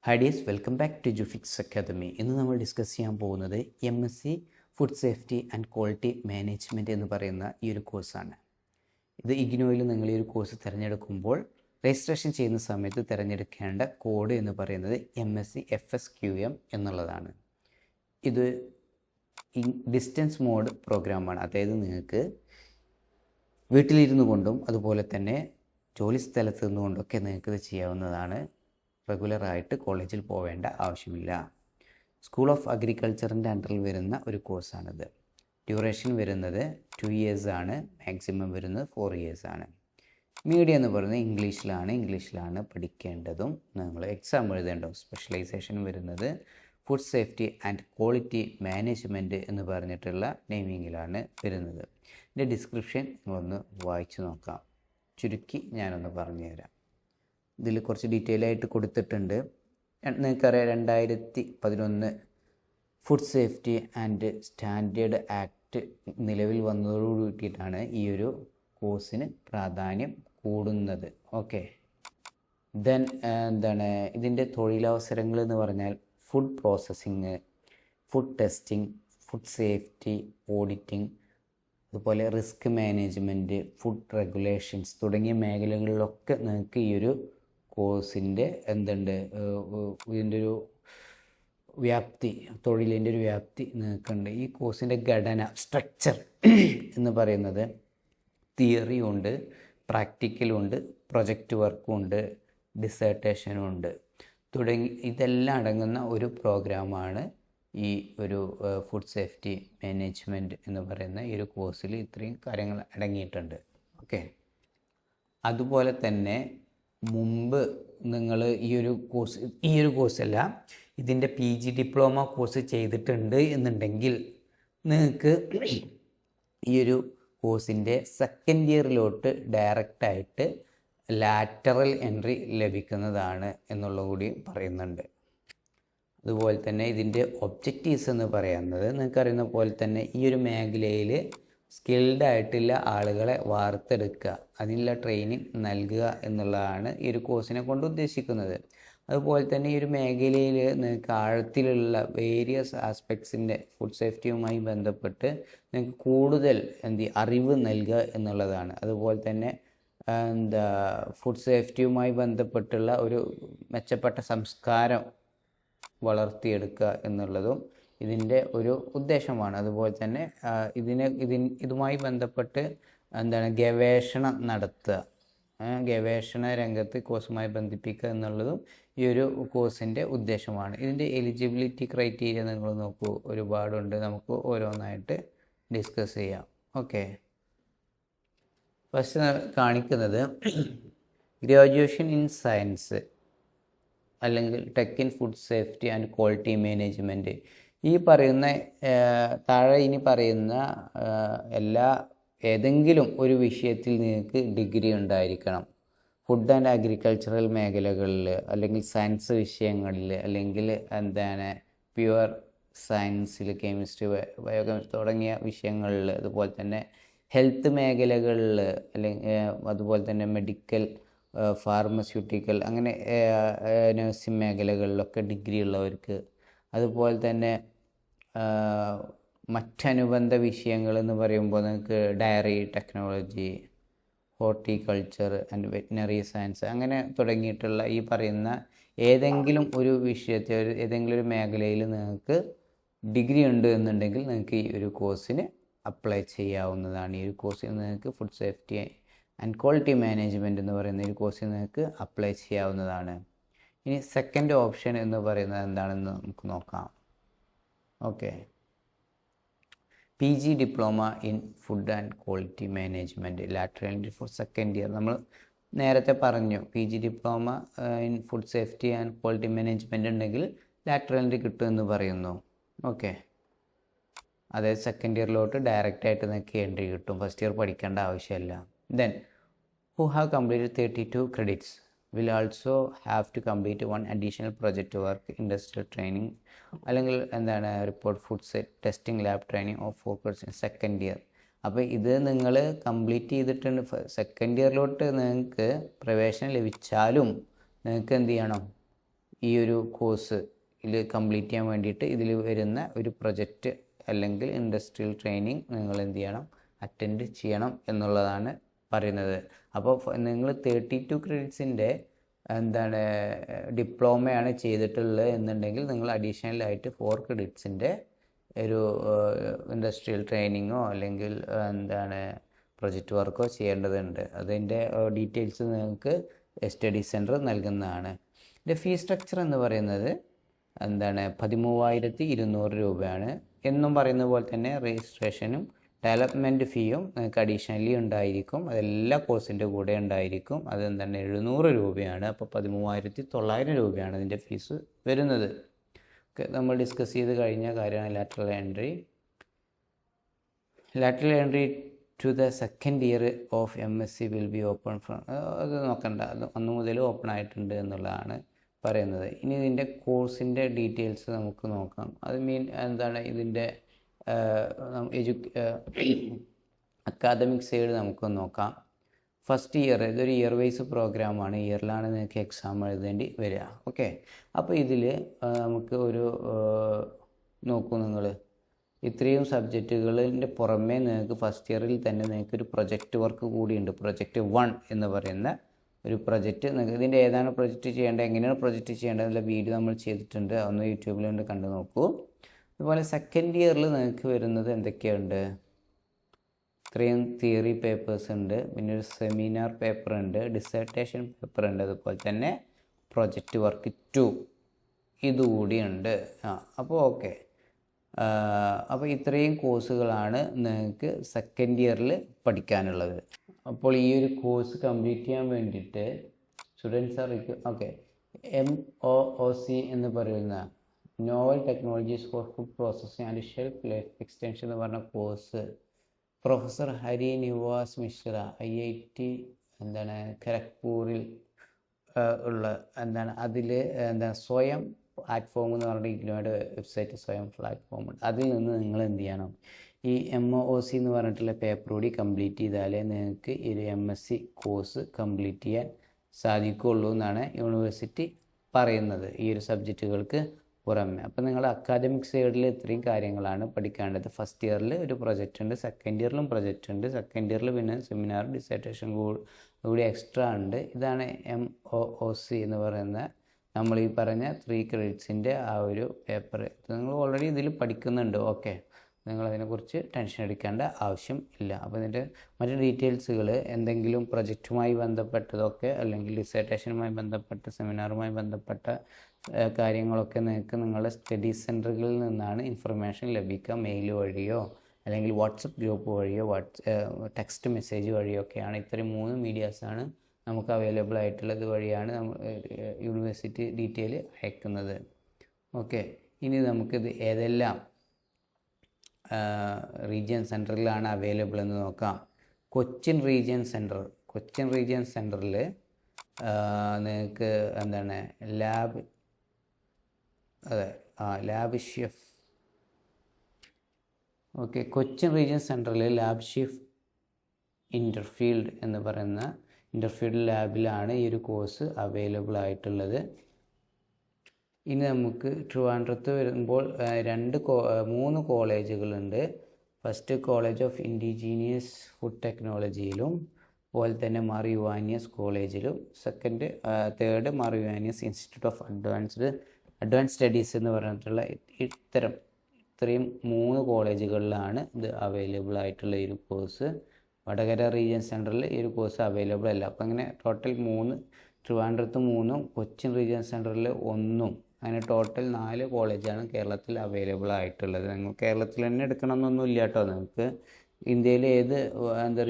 Hi dears, welcome back to Jufix Academy. ഇന്ന് നമ്മൾ discuss ചെയ്യാൻ പോകുന്നത് MSc food safety and quality management എന്ന് പറയുന്ന ഈ ഒരു കോഴ്സാണ്. ഇത് ഇഗ്നോയിൽ നിങ്ങൾ ഈ ഒരു കോഴ്സ് തിരഞ്ഞെടുക്കുമ്പോൾ രജിസ്ട്രേഷൻ ചെയ്യുന്ന സമയത്ത് തിരഞ്ഞെടുക്കേണ്ട കോഡ് എന്ന് പറയുന്നത് MSc FSQM എന്നുള്ളതാണ്. ഇത് ഡിസ്റ്റൻസ് മോഡ് പ്രോഗ്രാമാണ്. അതായത് നിങ്ങൾക്ക് വീട്ടിലിരുന്നു കൊണ്ടും അതുപോലെ തന്നെ ജോലി സ്ഥലത്ത് നിന്നുകൊണ്ടൊക്കെ നിങ്ങൾക്ക് ഇത് ചെയ്യാവുന്നതാണ്. റെഗുലറായിട്ട് കോളേജിൽ പോവേണ്ട ആവശ്യമില്ല. സ്കൂൾ ഓഫ് അഗ്രികൾച്ചറിൻ്റെ അണ്ടറിൽ വരുന്ന ഒരു കോഴ്സാണിത്. ഡ്യൂറേഷൻ വരുന്നത് 2 years ആണ്. മാക്സിമം വരുന്നത് 4 years ആണ്. മീഡിയം എന്ന് പറയുന്നത് ഇംഗ്ലീഷിലാണ് പഠിക്കേണ്ടതും നിങ്ങൾ എക്സാം എഴുതേണ്ടതും. സ്പെഷ്യലൈസേഷൻ വരുന്നത് food safety and quality management എന്ന് പറഞ്ഞിട്ടുള്ള നെയിമിങ്ങിലാണ് വരുന്നത്. ഇതിൻ്റെ ഡിസ്ക്രിപ്ഷൻ നിങ്ങളൊന്ന് വായിച്ചു നോക്കാം. ചുരുക്കി ഞാനൊന്ന് പറഞ്ഞുതരാം. ഇതിൽ കുറച്ച് ഡീറ്റെയിൽ ആയിട്ട് കൊടുത്തിട്ടുണ്ട്. നിങ്ങൾക്കറിയാം 2011 food safety and standard act നിലവിൽ വന്നതോട് കൂടിയിട്ടാണ് ഈ ഒരു കോഴ്സിന് പ്രാധാന്യം കൂടുന്നത്. ഓക്കെ, ദെൻ ഇതിൻ്റെ തൊഴിലവസരങ്ങൾ എന്ന് പറഞ്ഞാൽ food processing, food testing, food safety auditing, അതുപോലെ റിസ്ക് മാനേജ്മെൻറ്റ്, ഫുഡ് റെഗുലേഷൻസ് തുടങ്ങിയ മേഖലകളിലൊക്കെ നിങ്ങൾക്ക് ഈ ഒരു കോഴ്സിൻ്റെ ഇതിൻ്റെ ഒരു വ്യാപ്തി, തൊഴിലിൻ്റെ ഒരു വ്യാപ്തി നിങ്ങൾക്കുണ്ട്. ഈ കോഴ്സിൻ്റെ ഘടന, സ്ട്രക്ചർ എന്ന് പറയുന്നത് തിയറിയും ഉണ്ട്, പ്രാക്ടിക്കലും ഉണ്ട്, പ്രൊജക്റ്റ് വർക്കും ഉണ്ട്, ഡിസേർട്ടേഷനും ഉണ്ട് തുടങ്ങി ഇതെല്ലാം അടങ്ങുന്ന ഒരു പ്രോഗ്രാമാണ് ഈ ഒരു ഫുഡ് സേഫ്റ്റി മാനേജ്മെൻറ്റ് എന്ന് പറയുന്ന ഈ ഒരു കോഴ്സിൽ ഇത്രയും കാര്യങ്ങൾ അടങ്ങിയിട്ടുണ്ട്. ഓക്കെ, അതുപോലെ തന്നെ മുമ്പ് നിങ്ങൾ ഈ ഒരു കോഴ്സല്ല ഇതിൻ്റെ PG ഡിപ്ലോമ കോഴ്സ് ചെയ്തിട്ടുണ്ട് എന്നുണ്ടെങ്കിൽ നിങ്ങൾക്ക് ഈ ഒരു കോഴ്സിൻ്റെ സെക്കൻഡ് ഇയറിലോട്ട് ഡയറക്റ്റായിട്ട് ലാറ്ററൽ എൻട്രി ലഭിക്കുന്നതാണ് എന്നുള്ളത് കൂടി പറയുന്നുണ്ട്. അതുപോലെ തന്നെ ഇതിൻ്റെ ഒബ്ജക്റ്റീവ്സ് എന്ന് പറയുന്നത് നിങ്ങൾക്കറിയുന്ന പോലെ തന്നെ ഈ ഒരു മേഖലയിൽ സ്കിൽഡ് ആയിട്ടുള്ള ആളുകളെ വാർത്തെടുക്കുക, അതിനുള്ള ട്രെയിനിങ് നൽകുക എന്നുള്ളതാണ് ഈ ഒരു കോഴ്സിനെ കൊണ്ട് ഉദ്ദേശിക്കുന്നത്. അതുപോലെ തന്നെ ഈ ഒരു മേഖലയിൽ നിങ്ങൾക്ക് ആഴത്തിലുള്ള വേരിയസ് ആസ്പെക്ട്സിൻ്റെ ഫുഡ് സേഫ്റ്റിയുമായി ബന്ധപ്പെട്ട് നിങ്ങൾക്ക് കൂടുതൽ അറിവ് നൽകുക എന്നുള്ളതാണ്. അതുപോലെ തന്നെ ഫുഡ് സേഫ്റ്റിയുമായി ബന്ധപ്പെട്ടുള്ള ഒരു മെച്ചപ്പെട്ട സംസ്കാരം വളർത്തിയെടുക്കുക എന്നുള്ളതും ഇതിൻ്റെ ഒരു ഉദ്ദേശമാണ്. അതുപോലെ തന്നെ ഇതുമായി ബന്ധപ്പെട്ട് ഗവേഷണം നടത്തുക, ഗവേഷണ രംഗത്ത് കോഴ്സുമായി ബന്ധിപ്പിക്കുക എന്നുള്ളതും ഈ ഒരു കോഴ്സിൻ്റെ ഉദ്ദേശമാണ്. ഇതിൻ്റെ എലിജിബിലിറ്റി ക്രൈറ്റീരിയ നിങ്ങൾ നോക്കൂ, ഒരുപാടുണ്ട്. നമുക്ക് ഓരോന്നായിട്ട് ഡിസ്കസ് ചെയ്യാം. ഓക്കെ, ഫസ്റ്റ് കാണിക്കുന്നത് ഗ്രാജുവേഷൻ ഇൻ സയൻസ് അല്ലെങ്കിൽ tech in food safety and quality management. ഈ പറയുന്ന താഴെ ഇനി പറയുന്ന ഏതെങ്കിലും ഒരു വിഷയത്തിൽ നിങ്ങൾക്ക് ഡിഗ്രി ഉണ്ടായിരിക്കണം. ഫുഡ് ആൻഡ് അഗ്രികൾച്ചറൽ മേഖലകളിൽ, അല്ലെങ്കിൽ സയൻസ് വിഷയങ്ങളിൽ, അല്ലെങ്കിൽ പ്യുവർ സയൻസിൽ, കെമിസ്ട്രി, ബയോകെമിസ്ട്രി തുടങ്ങിയ വിഷയങ്ങളിൽ, അതുപോലെ തന്നെ ഹെൽത്ത് മേഖലകളിൽ, അല്ലെങ്കിൽ അതുപോലെ തന്നെ മെഡിക്കൽ, ഫാർമസ്യൂട്ടിക്കൽ, അങ്ങനെ നഴ്സിംഗ് മേഖലകളിലൊക്കെ ഡിഗ്രി ഉള്ളവർക്ക്, അതുപോലെ തന്നെ മറ്റനുബന്ധ വിഷയങ്ങൾ എന്ന് പറയുമ്പോൾ നിങ്ങൾക്ക് dairy technology, horticulture and veterinary science, അങ്ങനെ തുടങ്ങിയിട്ടുള്ള ഈ പറയുന്ന ഏതെങ്കിലും ഒരു വിഷയത്തിൽ, ഏതെങ്കിലും ഒരു മേഖലയിൽ നിങ്ങൾക്ക് ഡിഗ്രി ഉണ്ട് എന്നുണ്ടെങ്കിൽ നിങ്ങൾക്ക് ഈ ഒരു കോഴ്സിന് അപ്ലൈ ചെയ്യാവുന്നതാണ്. ഈ ഒരു കോഴ്സിൽ നിങ്ങൾക്ക് food safety and quality management എന്ന് പറയുന്ന ഒരു കോഴ്സിൽ നിങ്ങൾക്ക് അപ്ലൈ ചെയ്യാവുന്നതാണ്. ഇനി സെക്കൻഡ് ഓപ്ഷൻ എന്ന് പറയുന്നത് എന്താണെന്ന് നമുക്ക് നോക്കാം. Okay, PG diploma in food and quality management, lateral entry four second year. നമ്മൾ നേരത്തെ പറഞ്ഞു PG diploma in food safety and quality management ഉണ്ടെങ്കിൽ ലാറ്ററൽ എൻട്രി കിട്ടുമെന്ന് പറയുന്നു. ഓക്കെ, അതായത് സെക്കൻഡ് ഇയറിലോട്ട് ഡയറക്റ്റായിട്ട് നിങ്ങൾക്ക് എൻട്രി കിട്ടും, ഫസ്റ്റ് ഇയർ പഠിക്കേണ്ട ആവശ്യമില്ല. Then who have completed 32 credits will also have to complete one additional project work, industrial training, അല്ലെങ്കിൽ report food testing lab training of 4 courses in second year. അപ്പോൾ ഇത് നിങ്ങൾ കംപ്ലീറ്റ് ചെയ്തിട്ടുണ്ട്. സെക്കൻഡ് ഇയറിലോട്ട് നിങ്ങൾക്ക് പ്രവേശനം ലഭിച്ചാലും നിങ്ങൾക്ക് എന്ത് ചെയ്യണം, ഈ ഒരു കോഴ്സ് കംപ്ലീറ്റ് ചെയ്യാൻ വേണ്ടിയിട്ട് ഇതിൽ വരുന്ന ഒരു പ്രൊജക്റ്റ് അല്ലെങ്കിൽ ഇൻഡസ്ട്രിയൽ ട്രെയിനിങ് നിങ്ങൾ എന്ത് ചെയ്യണം, അറ്റൻഡ് ചെയ്യണം എന്നുള്ളതാണ് പറയുന്നത്. അപ്പോൾ നിങ്ങൾ 32 ക്രെഡിറ്റ്സിൻ്റെ എന്താണ് ഡിപ്ലോമയാണ് ചെയ്തിട്ടുള്ളത് എന്നുണ്ടെങ്കിൽ നിങ്ങൾ അഡീഷണലായിട്ട് 4 ക്രെഡിറ്റ്സിൻ്റെ ഒരു ഇൻഡസ്ട്രിയൽ ട്രെയിനിങ്ങോ അല്ലെങ്കിൽ എന്താണ് പ്രൊജക്റ്റ് വർക്കോ ചെയ്യേണ്ടതുണ്ട്. അതിൻ്റെ ഡീറ്റെയിൽസ് നിങ്ങൾക്ക് സ്റ്റഡി സെൻറ്റർ നൽകുന്നതാണ്. ഇതിൻ്റെ ഫീ സ്ട്രക്ചർ എന്ന് പറയുന്നത് എന്താണ് 13,200 രൂപയാണ്. എന്നും പറയുന്ന പോലെ തന്നെ രജിസ്ട്രേഷനും ഡെവലപ്മെൻറ്റ് ഫീയും നിങ്ങൾക്ക് അഡീഷണലി ഉണ്ടായിരിക്കും. അതെല്ലാ കോഴ്സിൻ്റെ കൂടെ ഉണ്ടായിരിക്കും. അതെന്താണ് 700 രൂപയാണ്. അപ്പോൾ 13,900 രൂപയാണ് ഇതിൻ്റെ ഫീസ് വരുന്നത്. നമ്മൾ ഡിസ്കസ് ചെയ്ത് കഴിഞ്ഞ കാര്യമാണ് lateral entry. Lateral entry to the second year of MSc will be open from, അത് നോക്കണ്ട, അത് 1 മുതൽ ഓപ്പൺ ആയിട്ടുണ്ട് എന്നുള്ളതാണ് പറയുന്നത്. ഇനി ഇതിൻ്റെ കോഴ്സിൻ്റെ ഡീറ്റെയിൽസ് നമുക്ക് നോക്കാം. അത് എന്താണ് ഇതിൻ്റെ അക്കാദമിക് സൈഡ് നമുക്ക് നോക്കാം. ഫസ്റ്റ് ഇയർ ഇതൊരു ഇയർ വൈസ് പ്രോഗ്രാമാണ്. ഇയറിലാണ് നിങ്ങൾക്ക് എക്സാം എഴുതേണ്ടി വരിക. ഓക്കെ, അപ്പോൾ ഇതിൽ നമുക്ക് ഒരു നോക്കൂ, നിങ്ങൾ ഇത്രയും സബ്ജക്റ്റുകളിൻ്റെ പുറമേ നിങ്ങൾക്ക് ഫസ്റ്റ് ഇയറിൽ തന്നെ നിങ്ങൾക്കൊരു പ്രൊജക്റ്റ് വർക്ക് കൂടിയുണ്ട്. പ്രൊജക്റ്റ് 1 എന്ന് പറയുന്ന ഒരു പ്രൊജക്റ്റ്. ഇതിൻ്റെ ഏതാണ് പ്രൊജക്റ്റ് ചെയ്യേണ്ടത്, എങ്ങനെയാണ് പ്രൊജക്റ്റ് ചെയ്യേണ്ടത് എന്നുള്ള വീഡിയോ നമ്മൾ ചെയ്തിട്ടുണ്ട്. ഒന്ന് യൂട്യൂബിലുണ്ട്, കണ്ടു നോക്കൂ. അതുപോലെ സെക്കൻഡ് ഇയറിൽ നിങ്ങൾക്ക് വരുന്നത് എന്തൊക്കെയുണ്ട്, ഇത്രയും തിയറി പേപ്പേഴ്സ് ഉണ്ട്, പിന്നെ ഒരു സെമിനാർ പേപ്പർ ഉണ്ട്, ഡിസർട്ടേഷൻ പേപ്പർ ഉണ്ട്, അതുപോലെ തന്നെ പ്രൊജക്റ്റ് വർക്ക് 2 ഇതുകൂടിയുണ്ട്. അപ്പോൾ ഓക്കെ, അപ്പോൾ ഇത്രയും കോഴ്സുകളാണ് നിങ്ങൾക്ക് സെക്കൻഡ് ഇയറിൽ പഠിക്കാനുള്ളത്. അപ്പോൾ ഈ ഒരു കോഴ്സ് കംപ്ലീറ്റ് ചെയ്യാൻ വേണ്ടിയിട്ട് സ്റ്റുഡൻസ് ആർ ഓക്കെ MOOC എന്ന് പറയുന്ന novel technologies for food processing and shelf life extension എന്ന് പറഞ്ഞ course professor Hari Niwas Mishra IIT എന്താണ് ഖരഗ്പൂരിൽ ഉള്ള അതിൽ സ്വയം പ്ലാറ്റ്ഫോം എന്ന് പറഞ്ഞിട്ട് ഇഗ്നോയുടെ വെബ്സൈറ്റ് സ്വയം പ്ലാറ്റ്ഫോം ഉണ്ട്. അതിൽ നിന്ന് നിങ്ങൾ എന്ത് ചെയ്യണം, ഈ MOOC എന്ന് പറഞ്ഞിട്ടുള്ള പേപ്പർ കൂടി കംപ്ലീറ്റ് ചെയ്താലേ നിങ്ങൾക്ക് ഈ ഒരു MSc കോഴ്സ് കംപ്ലീറ്റ് ചെയ്യാൻ സാധിക്കുകയുള്ളൂ എന്നാണ് യൂണിവേഴ്സിറ്റി പറയുന്നത്, ഈ ഒരു സബ്ജക്റ്റുകൾക്ക് പുറമെ. അപ്പോൾ നിങ്ങൾ അക്കാദമിക് സൈഡിൽ ഇത്രയും കാര്യങ്ങളാണ് പഠിക്കേണ്ടത്. ഫസ്റ്റ് ഇയറിൽ ഒരു പ്രൊജക്റ്റ് ഉണ്ട്, സെക്കൻഡ് ഇയറിലും പ്രൊജക്റ്റ് ഉണ്ട്, സെക്കൻഡ് ഇയറിൽ പിന്നെ സെമിനാർ ഡിസർട്ടേഷൻ കൂടി എക്സ്ട്രാ ഉണ്ട്. ഇതാണ് MOOC എന്ന് പറയുന്ന നമ്മൾ ഈ പറഞ്ഞ 3 ക്രെഡിറ്റ്സിൻ്റെ ആ ഒരു പേപ്പർ. നിങ്ങൾ ഓൾറെഡി ഇതിൽ പഠിക്കുന്നുണ്ട്. ഓക്കെ, നിങ്ങളതിനെക്കുറിച്ച് ടെൻഷൻ അടിക്കേണ്ട ആവശ്യം ഇല്ല. അപ്പോൾ ഇതിൻ്റെ മറ്റ് ഡീറ്റെയിൽസുകൾ എന്തെങ്കിലും പ്രൊജക്റ്റുമായി ബന്ധപ്പെട്ടതൊക്കെ അല്ലെങ്കിൽ ഡിസർട്ടേഷനുമായി ബന്ധപ്പെട്ട സെമിനാറുമായി ബന്ധപ്പെട്ട കാര്യങ്ങളൊക്കെ നിങ്ങൾക്ക് നിങ്ങളുടെ സ്റ്റഡി സെൻറ്ററുകളിൽ നിന്നാണ് ഇൻഫർമേഷൻ ലഭിക്കുക. മെയിൽ വഴിയോ അല്ലെങ്കിൽ വാട്സപ്പ് ഗ്രൂപ്പ് വഴിയോ ടെക്സ്റ്റ് മെസ്സേജ് വഴിയോ ഒക്കെയാണ്. ഇത്രയും 3 മീഡിയാസാണ് നമുക്ക് അവൈലബിൾ ആയിട്ടുള്ളത്. വഴിയാണ് നമ്മൾ യൂണിവേഴ്സിറ്റി ഡീറ്റെയിൽ അയക്കുന്നത്. ഓക്കെ, ഇനി നമുക്കിത് ഏതെല്ലാം റീജിയൻ സെൻറ്ററിലാണ് അവൈലബിൾ എന്ന് നോക്കാം. കൊച്ചിൻ റീജിയൻ സെൻറ്ററിൽ നിങ്ങൾക്ക് lab chef. Okay, Cochin region സെൻറ്ററിൽ ലാബ് ഷെഫ് ഇൻ്റർഫീൽഡ് എന്ന് പറയുന്ന ഇൻ്റർഫീൽഡ് ലാബിലാണ് ഈ ഒരു കോഴ്സ് അവൈലബിൾ ആയിട്ടുള്ളത്. ഇനി നമുക്ക് ട്രിവാൻഡ്രത്ത് വരുമ്പോൾ 3 കോളേജുകളുണ്ട്. First college of indigenous food ടെക്നോളജിയിലും അതുപോലെ തന്നെ മാർ യുവാനിയസ് കോളേജിലും third Mar Ivanios institute of advance studies എന്ന് പറഞ്ഞിട്ടുള്ള ഇത്രയും 3 കോളേജുകളിലാണ് ഇത് അവൈലബിൾ ആയിട്ടുള്ള ഈ ഒരു കോഴ്സ്. വടകര റീജിയൻ സെൻറ്ററിൽ ഈ ഒരു കോഴ്സ് അവൈലബിൾ അല്ല. അപ്പോൾ അങ്ങനെ ടോട്ടൽ 3, ട്രിവാൻഡ്രത്ത് 3, കൊച്ചിൻ റീജിയൻ സെൻറ്ററിൽ 1, അങ്ങനെ ടോട്ടൽ 4 കോളേജാണ് കേരളത്തിൽ അവൈലബിൾ ആയിട്ടുള്ളത്. നിങ്ങൾ കേരളത്തിൽ തന്നെ എടുക്കണമെന്നൊന്നും ഇല്ല കേട്ടോ. നിങ്ങൾക്ക് ഇന്ത്യയിൽ ഏത്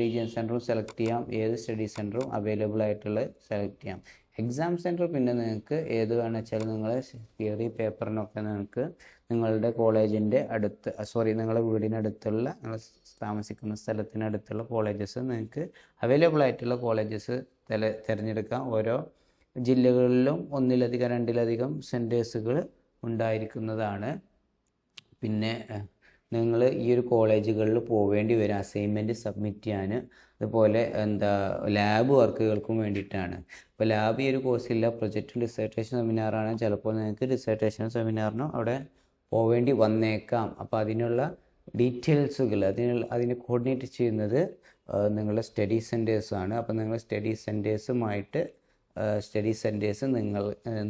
റീജിയൻ സെൻറ്ററും സെലക്ട് ചെയ്യാം, ഏത് സ്റ്റഡി സെൻറ്ററും അവൈലബിൾ ആയിട്ടുള്ളത് സെലക്ട് ചെയ്യാം. എക്സാം സെൻറ്റർ പിന്നെ നിങ്ങൾക്ക് ഏത് വേണമെന്ന് വെച്ചാൽ നിങ്ങൾ തിയറി പേപ്പറിനൊക്കെ നിങ്ങൾക്ക് നിങ്ങളുടെ കോളേജിൻ്റെ നിങ്ങളുടെ വീടിനടുത്തുള്ള നിങ്ങൾ താമസിക്കുന്ന സ്ഥലത്തിനടുത്തുള്ള കോളേജസ് നിങ്ങൾക്ക് അവൈലബിൾ ആയിട്ടുള്ള കോളേജസ് തിരഞ്ഞെടുക്കാം. ഓരോ ജില്ലകളിലും 1-2 സെൻറ്റേഴ്സുകൾ ഉണ്ടായിരിക്കുന്നതാണ്. പിന്നെ നിങ്ങൾ ഈ ഒരു കോളേജുകളിൽ പോവേണ്ടി വരും അസൈൻമെൻറ്റ് സബ്മിറ്റ് ചെയ്യാൻ, അതുപോലെ ലാബ് വർക്കുകൾക്കും വേണ്ടിയിട്ടാണ്. അപ്പോൾ ലാബ് ഈ ഒരു കോഴ്സില്ല, പ്രൊജക്റ്റ് ഡിസർട്ടേഷൻ സെമിനാറാണ്. ചിലപ്പോൾ നിങ്ങൾക്ക് ഡിസർട്ടേഷൻ സെമിനാറിനും അവിടെ പോവേണ്ടി വന്നേക്കാം. അപ്പോൾ അതിനുള്ള ഡീറ്റെയിൽസുകൾ അതിന് കോർഡിനേറ്റ് ചെയ്യുന്നത് നിങ്ങളുടെ സ്റ്റഡി സെൻറ്റേഴ്സാണ്. അപ്പോൾ നിങ്ങൾ സ്റ്റഡി സെൻറ്റേഴ്സ്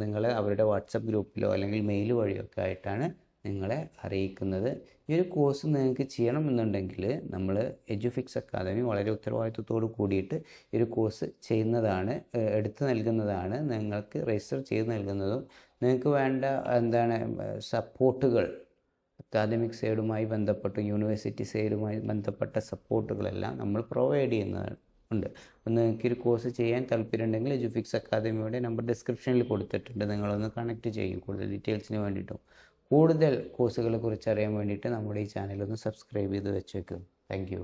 നിങ്ങൾ അവരുടെ വാട്സപ്പ് ഗ്രൂപ്പിലോ അല്ലെങ്കിൽ മെയിൽ വഴിയൊക്കെ ആയിട്ടാണ് നിങ്ങളെ അറിയിക്കുന്നത്. ഈ ഒരു കോഴ്സ് നിങ്ങൾക്ക് ചെയ്യണമെന്നുണ്ടെങ്കിൽ നമ്മൾ എഡ്യൂഫിക്സ് അക്കാദമി വളരെ ഉത്തരവാദിത്വത്തോട് കൂടിയിട്ട് ഈ ഒരു കോഴ്സ് ചെയ്യുന്നതാണ്, എടുത്തു നൽകുന്നതാണ്, നിങ്ങൾക്ക് രജിസ്റ്റർ ചെയ്ത് നൽകുന്നതും. നിങ്ങൾക്ക് വേണ്ട സപ്പോർട്ടുകൾ അക്കാദമിക് സൈഡുമായി ബന്ധപ്പെട്ട് യൂണിവേഴ്സിറ്റി സൈഡുമായി ബന്ധപ്പെട്ട സപ്പോർട്ടുകളെല്ലാം നമ്മൾ പ്രൊവൈഡ് ചെയ്യുന്നതാണ്. അപ്പോൾ നിങ്ങൾക്ക് ഒരു കോഴ്സ് ചെയ്യാൻ താല്പര്യമുണ്ടെങ്കിൽ എഡ്യൂഫിക്സ് അക്കാദമിയുടെ നമ്പർ ഡിസ്ക്രിപ്ഷനിൽ കൊടുത്തിട്ടുണ്ട്, നിങ്ങളൊന്ന് കണക്ട് ചെയ്യും കൂടുതൽ ഡീറ്റെയിൽസിന് വേണ്ടിയിട്ടും. കൂടുതൽ കോഴ്സുകളെ കുറിച്ച് അറിയാൻ വേണ്ടിയിട്ട് നമ്മുടെ ഈ ചാനലൊന്ന് സബ്സ്ക്രൈബ് ചെയ്ത് വെച്ചേക്കും. Thank you.